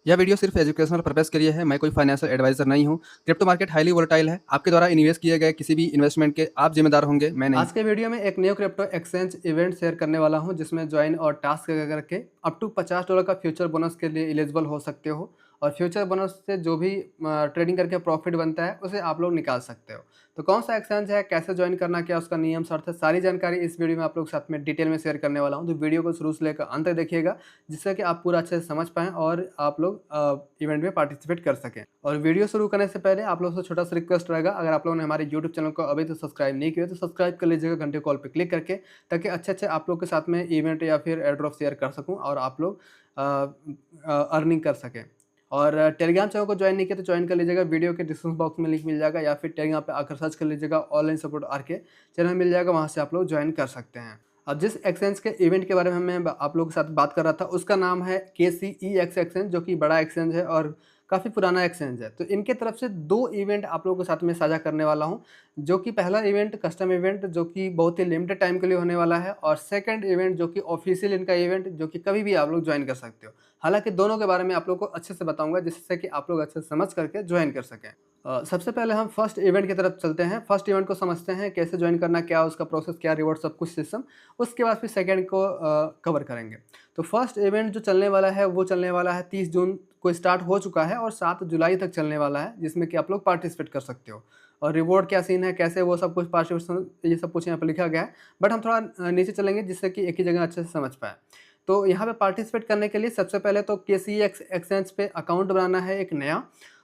यह वीडियो सिर्फ educational purpose के लिए है। मैं कोई फाइनेंशियल एडवाइजर नहीं हूँ। क्रिप्टो मार्केट हाईली वोलेटाइल है। आपके द्वारा इन्वेस्ट किए गए किसी भी इन्वेस्टमेंट के आप जिम्मेदार होंगे, मैं नहीं। आज के वीडियो में एक new crypto exchange event share करने वाला हूं, जिसमें ज्वाइन और टास्क करके अप टू $50 का फ्यूचर बोनस के लिए एलिजिबल हो सकते हो। और फ्यूचर बोनस से जो भी ट्रेडिंग करके प्रॉफिट बनता है उसे आप लोग निकाल सकते हो। तो कौन सा एक्सचेंज है, कैसे ज्वाइन करना, क्या उसका नियम शर्त है, सारी जानकारी इस वीडियो में आप लोग साथ में डिटेल में शेयर करने वाला हूँ। तो वीडियो को शुरू से लेकर अंत तक देखिएगा, जिससे कि आप पूरा अच्छे से समझ पाएँ और आप लोग इवेंट में पार्टिसिपेट कर सकें। और वीडियो शुरू करने से पहले आप लोगों से छोटा सा रिक्वेस्ट रहेगा, अगर आप लोगों ने हमारे यूट्यूब चैनल को अभी तो सब्सक्राइब नहीं किया तो सब्सक्राइब कर लीजिएगा घंटे कॉल पे क्लिक करके, ताकि अच्छे-अच्छे आप लोग के साथ में इवेंट या फिर एयर ड्रॉप शेयर कर सकूँ और आप लोग अर्निंग कर सकें। और टेलीग्राम चैनल को ज्वाइन नहीं किया तो ज्वाइन कर लीजिएगा, वीडियो के डिस्क्रिप्शन बॉक्स में लिंक मिल जाएगा, या फिर टेलीग्राम पे आकर सर्च कर लीजिएगा, ऑनलाइन सपोर्ट आरके चैनल मिल जाएगा, वहाँ से आप लोग ज्वाइन कर सकते हैं। अब जिस एक्सचेंज के इवेंट के बारे में मैं आप लोगों के साथ बात कर रहा था, उसका नाम है KCEX एक्सचेंज, जो कि बड़ा एक्सचेंज है और काफ़ी पुराना एक्सचेंज है। तो इनके तरफ से 2 इवेंट आप लोगों के साथ में साझा करने वाला हूँ, जो कि पहला इवेंट कस्टम इवेंट जो कि बहुत ही लिमिटेड टाइम के लिए होने वाला है, और सेकंड इवेंट जो कि ऑफिशियल इनका इवेंट, जो कि कभी भी आप लोग ज्वाइन कर सकते हो। हालाँकि दोनों के बारे में आप लोग को अच्छे से बताऊँगा, जिससे कि आप लोग अच्छे से समझ करके ज्वाइन कर सकें। सबसे पहले हम फर्स्ट इवेंट की तरफ चलते हैं। फर्स्ट इवेंट को समझते हैं, कैसे ज्वाइन करना, क्या उसका प्रोसेस, क्या रिवॉर्ड, सब कुछ सिस्टम। उसके बाद फिर सेकंड को कवर करेंगे। तो फर्स्ट इवेंट जो चलने वाला है वो चलने वाला है 30 जून को स्टार्ट हो चुका है और 7 जुलाई तक चलने वाला है, जिसमें कि आप लोग पार्टिसिपेट कर सकते हो। और रिवॉर्ड क्या सीन है, कैसे, वो सब कुछ पार्टिसिपेशन, ये सब कुछ यहाँ पे लिखा गया है। बट हम थोड़ा नीचे चलेंगे, जिससे कि एक ही जगह अच्छे से समझ पाएँ। तो यहाँ पे पार्टिसिपेट करने के लिए सबसे पहले तो KCEX एक्सचेंज पे अकाउंट बनाना है एक नया।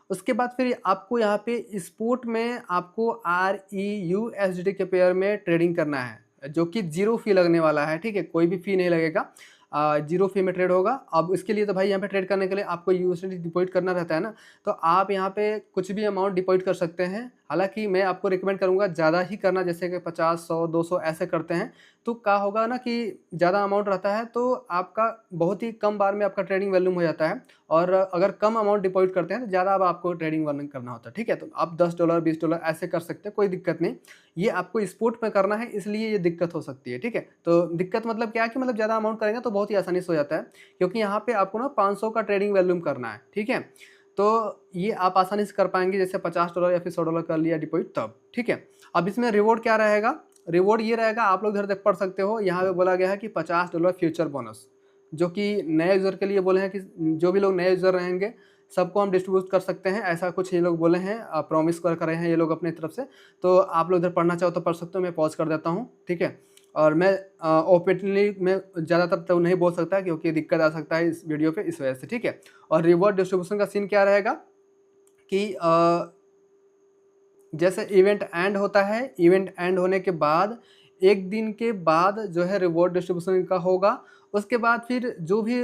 उसके बाद फिर आपको यहाँ पे स्पॉट में आपको REUSD के पेयर में ट्रेडिंग करना है, जो कि ज़ीरो फ़ी लगने वाला है, ठीक है? कोई भी फ़ी नहीं लगेगा। ज़ीरो फ़ी में ट्रेड होगा। अब इसके लिए तो भाई यहाँ पे ट्रेड करने के लिए आपको यूएसडी डिपॉज़िट करना रहता है ना, तो आप यहाँ पे कुछ भी अमाउंट डिपॉज़िट कर सकते हैं। हालाँकि मैं आपको रिकमेंड करूँगा ज़्यादा ही करना, जैसे कि 50, 100, 200 ऐसे करते हैं, तो क्या होगा ना कि ज़्यादा अमाउंट रहता है तो आपका बहुत ही कम बार में आपका ट्रेडिंग वॉल्यूम हो जाता है। और अगर कम अमाउंट डिपॉज़िट करते हैं तो ज़्यादा अब आपको ट्रेडिंग वर्निंग करना होता है, ठीक है? तो आप $10, $20 ऐसे कर सकते हैं, कोई दिक्कत नहीं। ये आपको स्पॉट में करना है, इसलिए ये दिक्कत हो सकती है, ठीक है? तो दिक्कत मतलब क्या है कि मतलब ज़्यादा अमाउंट करेंगे तो बहुत ही आसानी से हो जाता है, क्योंकि यहाँ पे आपको ना 500 का ट्रेडिंग वॉल्यूम करना है, ठीक है? तो ये आप आसानी से कर पाएँगे, जैसे $50 या फिर $100 कर लिया डिपॉज़िट तब, ठीक है? अब इसमें रिवॉर्ड क्या रहेगा? रिवॉर्ड ये रहेगा, आप लोग इधर देख पढ़ सकते हो, यहाँ पे बोला गया है कि $50 फ्यूचर बोनस, जो कि नए यूज़र के लिए बोले हैं कि जो भी लोग नए यूज़र रहेंगे, सबको हम डिस्ट्रीब्यूट कर सकते हैं, ऐसा कुछ ये लोग बोले हैं, प्रॉमिस कर रहे हैं ये लोग अपनी तरफ से। तो आप लोग इधर पढ़ना चाहो तो पढ़ सकते हो, मैं पॉज़ कर देता हूँ, ठीक है? और मैं ओपनली मैं ज़्यादातर तो नहीं बोल सकता, क्योंकि दिक्कत आ सकता है इस वीडियो पे, इस वजह से, ठीक है? और रिवॉर्ड डिस्ट्रीब्यूशन का सीन क्या रहेगा कि जैसे इवेंट एंड होता है, इवेंट एंड होने के बाद 1 दिन के बाद जो है रिवॉर्ड डिस्ट्रीब्यूशन का होगा। उसके बाद फिर जो भी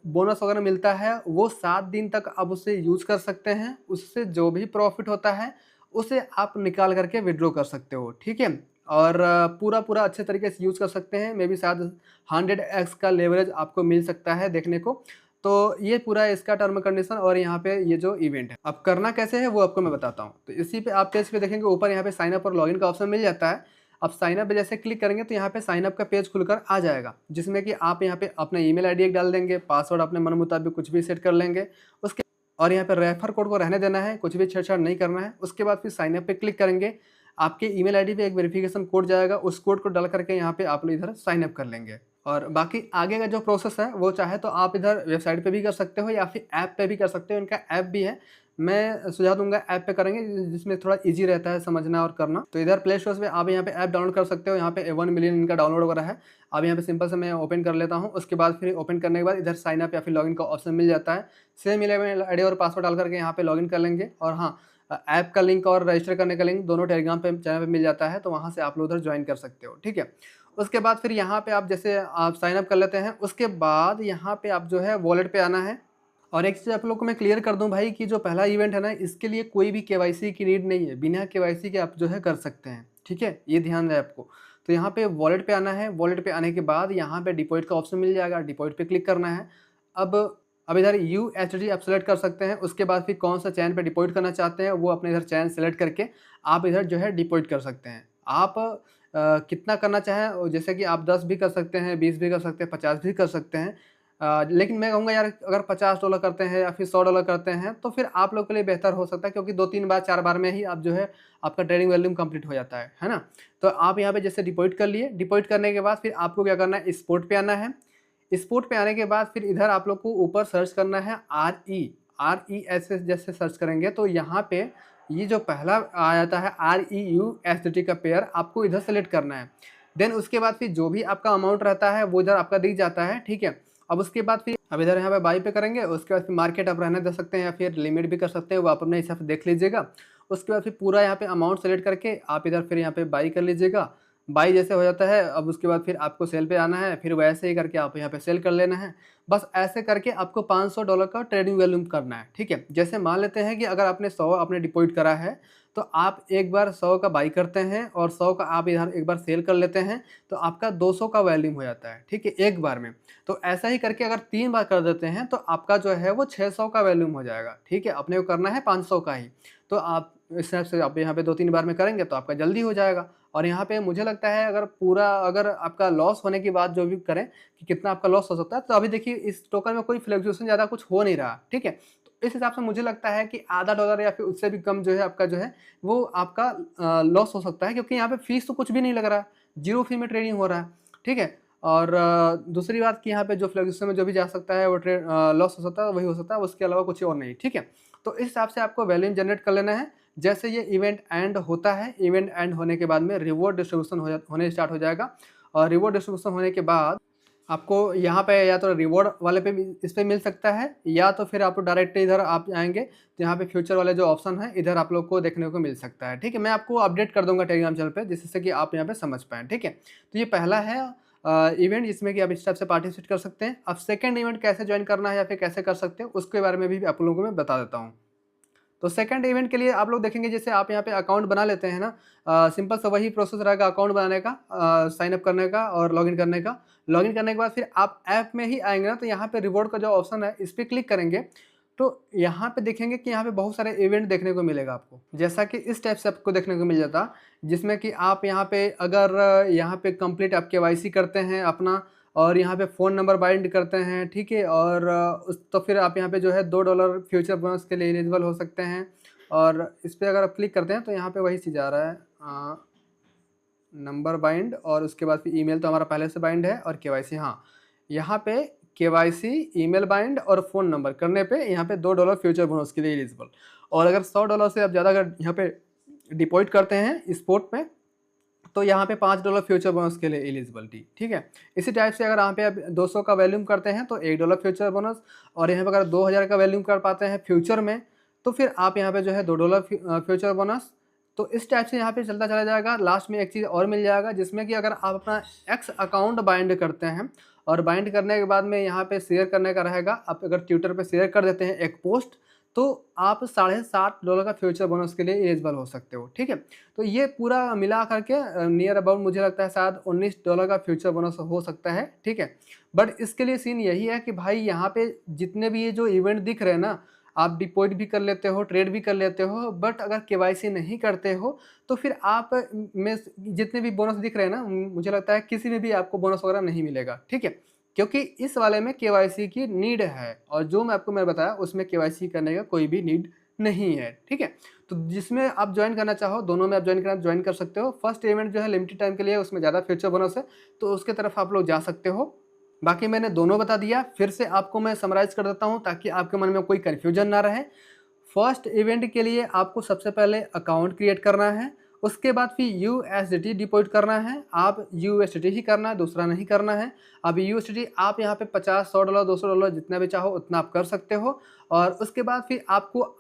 बोनस वगैरह मिलता है, वो 7 दिन तक आप उसे यूज़ कर सकते हैं। उससे जो भी प्रॉफ़िट होता है, उसे आप निकाल कर के विथड्रॉ कर सकते हो, ठीक है? और पूरा अच्छे तरीके से यूज़ कर सकते हैं। मेबी शायद 100x का लेवरेज आपको मिल सकता है देखने को। तो ये पूरा है इसका टर्म कंडीशन, और यहाँ पे ये जो इवेंट है। अब करना कैसे है वो आपको मैं बताता हूँ। तो इसी पे आप पेज पे देखेंगे, ऊपर यहाँ पे साइन अप और लॉगिन का ऑप्शन मिल जाता है। अब साइन अप पे जैसे क्लिक करेंगे तो यहाँ पे साइन अप का पेज खुलकर आ जाएगा, जिसमें कि आप यहाँ पे अपना ईमेल आईडी एक डाल देंगे, पासवर्ड अपने मन मुताबिक कुछ भी सेट कर लेंगे। उसके और यहाँ पे रेफर कोड को रहने देना है, कुछ भी छेड़छाड़ नहीं करना है। उसके बाद फिर साइन अप पे क्लिक करेंगे, आपके ईमेल आईडी पे एक वेरिफिकेशन कोड जाएगा, उस कोड को डाल करके यहाँ पे आप लोग इधर साइन अप कर लेंगे। और बाकी आगे का जो प्रोसेस है वो चाहे तो आप इधर वेबसाइट पे भी कर सकते हो, या फिर ऐप पे भी कर सकते हो। इनका ऐप भी है, मैं सुझाव दूँगा ऐप पे करेंगे, जिसमें थोड़ा ईज़ी रहता है समझना और करना। तो इधर प्ले स्टोर पे आप यहाँ पे ऐप डाउनलोड कर सकते हो, यहाँ पे 1 मिलियन इनका डाउनलोड वगैरह है। अब यहाँ पे सिंपल से मैं ओपन कर लेता हूँ, उसके बाद फिर ओपन करने के बाद इधर साइन अप या फिर लॉगिन का ऑप्शन मिल जाता है। सेम ईमेल आईडी और पासवर्ड डाल करके यहाँ पे लॉगिन कर लेंगे। और हाँ, ऐप का लिंक और रजिस्टर करने का लिंक दोनों टेलीग्राम पे चैनल पे मिल जाता है, तो वहाँ से आप लोग उधर ज्वाइन कर सकते हो, ठीक है? उसके बाद फिर यहाँ पे आप जैसे आप साइन अप कर लेते हैं, उसके बाद यहाँ पे आप जो है वॉलेट पे आना है। और एक चीज़ आप लोग को मैं क्लियर कर दूँ भाई, कि जो पहला इवेंट है ना, इसके लिए कोई भी केवाईसी की नीड नहीं है, बिना केवाईसी के आप जो है कर सकते हैं, ठीक है? ये ध्यान रहे आपको। तो यहाँ पे वॉलेट पे आना है, वॉलेट पे आने के बाद यहाँ पे डिपॉज़िट का ऑप्शन मिल जाएगा, डिपॉज़िट पे क्लिक करना है। अब अब इधर यूएसडी आप सेलेक्ट कर सकते हैं, उसके बाद फिर कौन सा चैन पे डिपॉज़िट करना चाहते हैं, वो अपने इधर चैन सेलेक्ट करके आप इधर जो है डिपॉज़िट कर सकते हैं। आप कितना करना चाहें, जैसे कि आप 10 भी कर सकते हैं, 20 भी कर सकते हैं, 50 भी कर सकते हैं। लेकिन मैं कहूँगा यार अगर $50 करते हैं या फिर $100 करते हैं तो फिर आप लोग के लिए बेहतर हो सकता है, क्योंकि 2-3 बार 4 बार में ही आप जो है आपका ट्रेडिंग वॉल्यूम कंप्लीट हो जाता है ना? तो आप यहाँ पे जैसे डिपॉज़िट कर लिए, डिपॉज़िट करने के बाद फिर आपको क्या करना है, स्पॉट पे आना है। स्पॉट पे आने के बाद फिर इधर आप लोग को ऊपर सर्च करना है RE ऐसे जैसे सर्च करेंगे तो यहाँ पे ये जो पहला आ जाता है REUSDT का पेयर आपको इधर सेलेक्ट करना है। देन उसके बाद फिर जो भी आपका अमाउंट रहता है वो इधर आपका दिख जाता है, ठीक है? अब उसके बाद फिर अब इधर यहाँ पे बाई पे करेंगे, उसके बाद फिर मार्केट आप रहने दे सकते हैं या फिर लिमिट भी कर सकते हैं, वो आप अपने हिसाब से देख लीजिएगा। उसके बाद फिर पूरा यहाँ पे अमाउंट सेलेक्ट करके आप इधर फिर यहाँ पे बाई कर लीजिएगा। बाई जैसे हो जाता है, अब उसके बाद फिर आपको सेल पे आना है, फिर वैसे ही करके आप यहाँ पे सेल कर लेना है। बस ऐसे करके आपको $500 का ट्रेडिंग वॉल्यूम करना है, ठीक है? जैसे मान लेते हैं कि अगर आपने 100 आपने डिपॉज़िट करा है, तो आप एक बार 100 का बाई करते हैं और 100 का आप इधर एक बार सेल कर लेते हैं, तो आपका 200 का वॉल्यूम हो जाता है, ठीक है? एक बार में। तो ऐसा ही करके अगर 3 बार कर देते हैं, तो आपका जो है वो 600 का वॉल्यूम हो जाएगा, ठीक है? अपने को करना है 500 का ही। तो आप इस हिसाब से आप यहाँ पे 2-3 बार में करेंगे तो आपका जल्दी हो जाएगा। और यहाँ पे मुझे लगता है अगर आपका लॉस होने के बाद जो भी करें कि कितना आपका लॉस हो सकता है, तो अभी देखिए इस टोकन में कोई फ्लक्चुएशन ज़्यादा कुछ हो नहीं रहा, ठीक है? तो इस हिसाब से मुझे लगता है कि आधा डॉलर या फिर उससे भी कम जो है आपका जो है वो आपका लॉस हो सकता है, क्योंकि यहाँ पे फीस तो कुछ भी नहीं लग रहा है, 0 फी में ट्रेडिंग हो रहा है, ठीक है? और दूसरी बात कि यहाँ पे जो फ्लक्चुएशन में जो भी जा सकता है वो लॉस हो सकता है, वही हो सकता है, उसके अलावा कुछ और नहीं, ठीक है? तो इस हिसाब से आपको वॉल्यूम जनरेट कर लेना है। जैसे ये इवेंट एंड होता है, इवेंट एंड होने के बाद में रिवॉर्ड डिस्ट्रीब्यूशन होने स्टार्ट हो जाएगा और रिवॉर्ड डिस्ट्रीब्यूशन होने के बाद आपको यहाँ पे या तो रिवॉर्ड वाले पे भी इस पे मिल सकता है, या तो फिर आपको डायरेक्ट इधर आप आएँगे तो यहाँ पे फ्यूचर वाले जो ऑप्शन है इधर आप लोग को देखने को मिल सकता है, ठीक है? मैं आपको अपडेट कर दूँगा टेलीग्राम चैनल पे जिससे कि आप यहाँ पे समझ पाएँ, ठीक है? तो ये पहला है इवेंट जिसमें कि आप इस टाइप से पार्टिसिपेट कर सकते हैं। अब सेकंड इवेंट कैसे जॉइन करना है या फिर कैसे कर सकते हैं उसके बारे में भी आप लोगों को मैं बता देता हूँ। तो सेकंड इवेंट के लिए आप लोग देखेंगे, जैसे आप यहाँ पे अकाउंट बना लेते हैं ना, सिंपल सा वही प्रोसेस रहेगा अकाउंट बनाने का, साइन अप करने का और लॉगिन करने का। लॉगिन करने के बाद फिर आप ऐप में ही आएँगे ना, तो यहाँ पे रिवॉर्ड का जो ऑप्शन है इस पे क्लिक करेंगे, तो यहाँ पे देखेंगे कि यहाँ पे बहुत सारे इवेंट देखने को मिलेगा आपको। जैसा कि इस टाइप से आपको देखने को मिल जाता, जिसमें कि आप यहाँ पे अगर यहाँ पे कंप्लीट आप केवाईसी करते हैं अपना और यहाँ पे फ़ोन नंबर बाइंड करते हैं, ठीक है? और उस तो फिर आप यहाँ पे जो है $2 फ्यूचर बोनस के लिए एलिजिबल हो सकते हैं। और इस पे अगर आप क्लिक करते हैं तो यहाँ पे वही चीज़ आ रहा है, नंबर बाइंड और उसके बाद फिर ईमेल तो हमारा पहले से बाइंड है और केवाईसी, हाँ, यहाँ पे केवाईसी, ईमेल बाइंड और फ़ोन नंबर करने पे यहाँ पे $2 फ्यूचर बोनस के लिए एलिजिबल। और अगर $100 से आप ज़्यादा अगर यहाँ पे डिपॉज़िट करते हैं स्पॉट में, तो यहाँ पे $5 फ्यूचर बोनस के लिए एलिजिबिलिटी, ठीक है? इसी टाइप से अगर यहाँ पे आप 200 का वैल्यूम करते हैं तो $1 फ्यूचर बोनस, और यहाँ पे अगर 2000 का वैल्यूम कर पाते हैं फ्यूचर में, तो फिर आप यहाँ पे जो है $2 फ्यूचर बोनस। तो इस टाइप से यहाँ पे चलता चला जाएगा। लास्ट में एक चीज़ और मिल जाएगा, जिसमें कि अगर आप अपना एक्स अकाउंट बाइंड करते हैं और बाइंड करने के बाद में यहाँ पे शेयर करने का रहेगा, आप अगर ट्विटर पे शेयर कर देते हैं एक पोस्ट, तो आप $7.5 का फ्यूचर बोनस के लिए एलिजिबल हो सकते हो, ठीक है? तो ये पूरा मिला करके नियर अबाउट मुझे लगता है शायद $19 का फ्यूचर बोनस हो सकता है, ठीक है? बट इसके लिए सीन यही है कि भाई यहाँ पे जितने भी ये जो इवेंट दिख रहे हैं ना, आप डिपॉज़िट भी कर लेते हो, ट्रेड भी कर लेते हो, बट अगर केवाईसी नहीं करते हो, तो फिर आप में जितने भी बोनस दिख रहे हैं ना, मुझे लगता है किसी में भी आपको बोनस वगैरह नहीं मिलेगा, ठीक है? क्योंकि इस वाले में केवाईसी की नीड है और जो मैं बताया उसमें केवाईसी करने का कोई भी नीड नहीं है, ठीक है? तो जिसमें आप जॉइन करना चाहो, दोनों में आप जॉइन कर सकते हो। फर्स्ट इवेंट जो है लिमिटेड टाइम के लिए, उसमें ज़्यादा फ्यूचर बोनस है, तो उसके तरफ आप लोग जा सकते हो। बाकी मैंने दोनों बता दिया, फिर से आपको मैं समराइज़ कर देता हूँ ताकि आपके मन में कोई कन्फ्यूजन ना रहे। फर्स्ट इवेंट के लिए आपको सबसे पहले अकाउंट क्रिएट करना है, उसके बाद फिर यूएसडीटी डिपॉजिट करना है। आप यूएसडीटी ही करना है, दूसरा नहीं करना है। अब यूएसडीटी आप यहाँ पे 50, $100, $200 जितना भी चाहो उतना आप कर सकते हो। और उसके बाद फिर आपको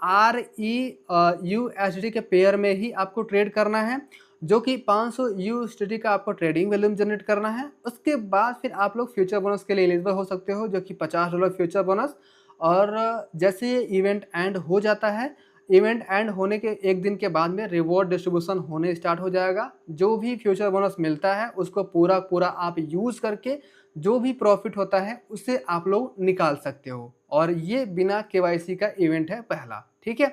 यूएसडीटी के पेयर में ही आपको ट्रेड करना है, जो कि 500 यूएसडीटी का आपको ट्रेडिंग वॉल्यूम जनरेट करना है। उसके बाद फिर आप लोग फ्यूचर बोनस के लिए एलिजिबल हो सकते हो, जो कि $50 फ्यूचर बोनस। और जैसे ये इवेंट एंड हो जाता है, इवेंट एंड होने के एक दिन के बाद में रिवॉर्ड डिस्ट्रीब्यूशन होने स्टार्ट हो जाएगा। जो भी फ्यूचर बोनस मिलता है उसको पूरा आप यूज़ करके जो भी प्रॉफिट होता है उससे आप लोग निकाल सकते हो। और ये बिना केवाईसी का इवेंट है पहला, ठीक है?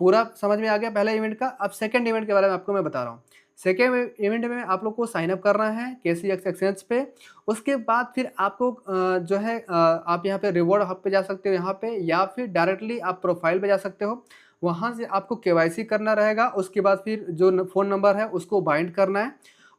पूरा समझ में आ गया पहला इवेंट का। अब सेकंड इवेंट के बारे में आपको मैं बता रहा हूँ। सेकेंड इवेंट में आप लोग को साइन अप करना है KCX एक्सचेंज पे। उसके बाद फिर आपको जो है आप यहाँ पे रिवॉर्ड हब पे जा सकते हो यहाँ पे, या फिर डायरेक्टली आप प्रोफाइल पे जा सकते हो। वहाँ से आपको केवाईसी करना रहेगा। उसके बाद फिर जो फ़ोन नंबर है उसको बाइंड करना है।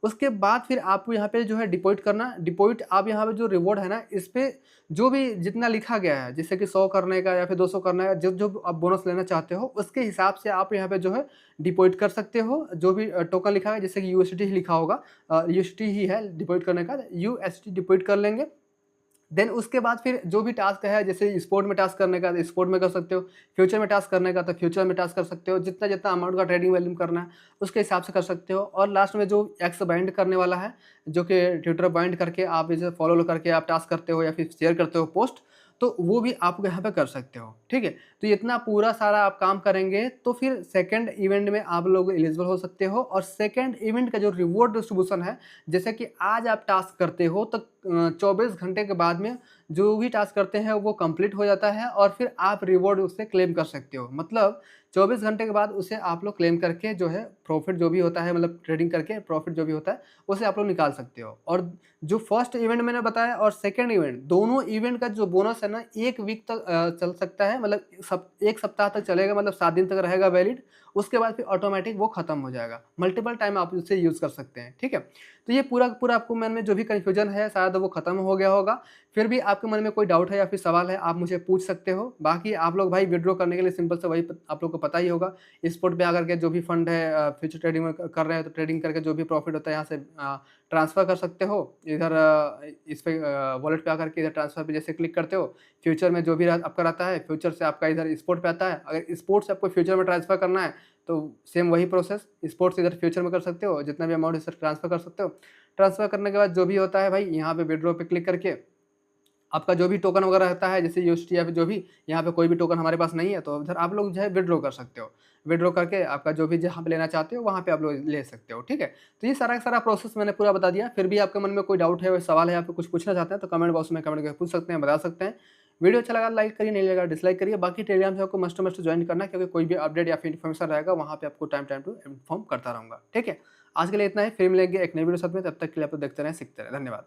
उसके बाद फिर आपको यहाँ पे जो है डिपॉज़िट करना। डिपॉज़िट आप यहाँ पे जो रिवॉर्ड है ना, इस पे जो भी जितना लिखा गया है, जैसे कि 100 करने का या फिर 200 करना है, जो आप बोनस लेना चाहते हो, उसके हिसाब से आप यहाँ पे जो है डिपॉज़िट कर सकते हो। जो भी टोकन लिखा है, जैसे कि यूएसडी ही लिखा होगा, यूएसडी ही है डिपॉज़िट करने का, यूएसडी डिपॉज़िट कर लेंगे। देन उसके बाद फिर जो भी टास्क है, जैसे स्पोर्ट में टास्क करने का तो स्पोर्ट में कर सकते हो, फ्यूचर में टास्क करने का तो फ्यूचर में टास्क कर सकते हो। जितना-जितना अमाउंट का ट्रेडिंग वॉल्यूम करना है, उसके हिसाब से कर सकते हो। और लास्ट में जो एक्स बाइंड करने वाला है, जो कि ट्विटर बाइंड करके आप इसे फॉलो करके आप टास्क करते हो या फिर शेयर करते हो पोस्ट, तो वो भी आप यहाँ पे कर सकते हो, ठीक है? तो इतना पूरा सारा आप काम करेंगे तो फिर सेकंड इवेंट में आप लोग एलिजिबल हो सकते हो। और सेकंड इवेंट का जो रिवॉर्ड डिस्ट्रीब्यूशन है, जैसे कि आज आप टास्क करते हो तो 24 घंटे के बाद में जो भी टास्क करते हैं वो कंप्लीट हो जाता है और फिर आप रिवॉर्ड उससे क्लेम कर सकते हो। मतलब 24 घंटे के बाद उसे आप लोग क्लेम करके जो है प्रॉफ़िट जो भी होता है, मतलब ट्रेडिंग करके प्रॉफ़िट जो भी होता है, उसे आप लोग निकाल सकते हो। और जो फर्स्ट इवेंट मैंने बताया और सेकंड इवेंट, दोनों इवेंट का जो बोनस है ना, 1 वीक तक चल सकता है, मतलब 1 सप्ताह तक चलेगा, मतलब 7 दिन तक रहेगा वैलिड। उसके बाद फिर ऑटोमैटिक वो खत्म हो जाएगा। मल्टीपल टाइम आप उसे यूज़ कर सकते हैं, ठीक है? तो ये पूरा का पूरा आपको मन में जो भी कन्फ्यूजन है शायद वो खत्म हो गया होगा। फिर भी आपके मन में कोई डाउट है या फिर सवाल है, आप मुझे पूछ सकते हो। बाकी आप लोग भाई विथड्रॉ करने के लिए सिंपल से वही आप लोग को पता ही होगा। स्पॉट पे आकर के जो भी फंड है फ्यूचर ट्रेडिंग में कर रहे हैं, तो ट्रेडिंग करके जो भी प्रॉफ़िट होता है यहाँ से ट्रांसफ़र कर सकते हो। इधर इस पे वॉलेट पे आकर के इधर ट्रांसफ़र पे जैसे क्लिक करते हो, फ्यूचर में जो भी आपका रहता है, फ्यूचर से आपका इधर स्पॉट पे आता है। अगर स्पॉट से आपको फ्यूचर में ट्रांसफ़र करना है, तो सेम वही प्रोसेस, स्पॉट से इधर फ्यूचर में कर सकते हो, जितना भी अमाउंट इधर ट्रांसफ़र कर सकते हो। ट्रांसफ़र करने के बाद जो भी होता है भाई, यहाँ पे विथड्रॉ पे क्लिक करके आपका जो भी टोकन वगैरह रहता है, जैसे यूएसटी या फिर जो भी, यहाँ पे कोई भी टोकन हमारे पास नहीं है, तो इधर आप लोग जो है विथड्रॉ कर सकते हो। विथड्रॉ करके आपका जो भी जहाँ पे लेना चाहते हो वहाँ पे आप लोग ले सकते हो, ठीक है? तो ये सारा का सारा प्रोसेस मैंने पूरा बता दिया। फिर भी आपके मन में कोई डाउट है, सवाल है या फिर कुछ पूछना चाहते हैं, तो कमेंट बॉक्स में कमेंट करके पूछ सकते हैं, बता सकते हैं। वीडियो अच्छा लगा लाइक करिए, नहीं लगा डिसलाइक करिए। बाकी टेलीग्राम से आपको मस्ट टू मस्ट जॉइन करना है, क्योंकि कोई भी अपडेट या फिर इन्फॉर्मेशन रहेगा वहाँ पे आपको टाइम टू इन्फॉर्म करता रहूँगा, ठीक है? आज के लिए इतना ही, फिर मिलेंगे एक नई वीडियो के साथ में। तब तक के लिए आप लोग देखते रहें, सीखते रहें। धन्यवाद।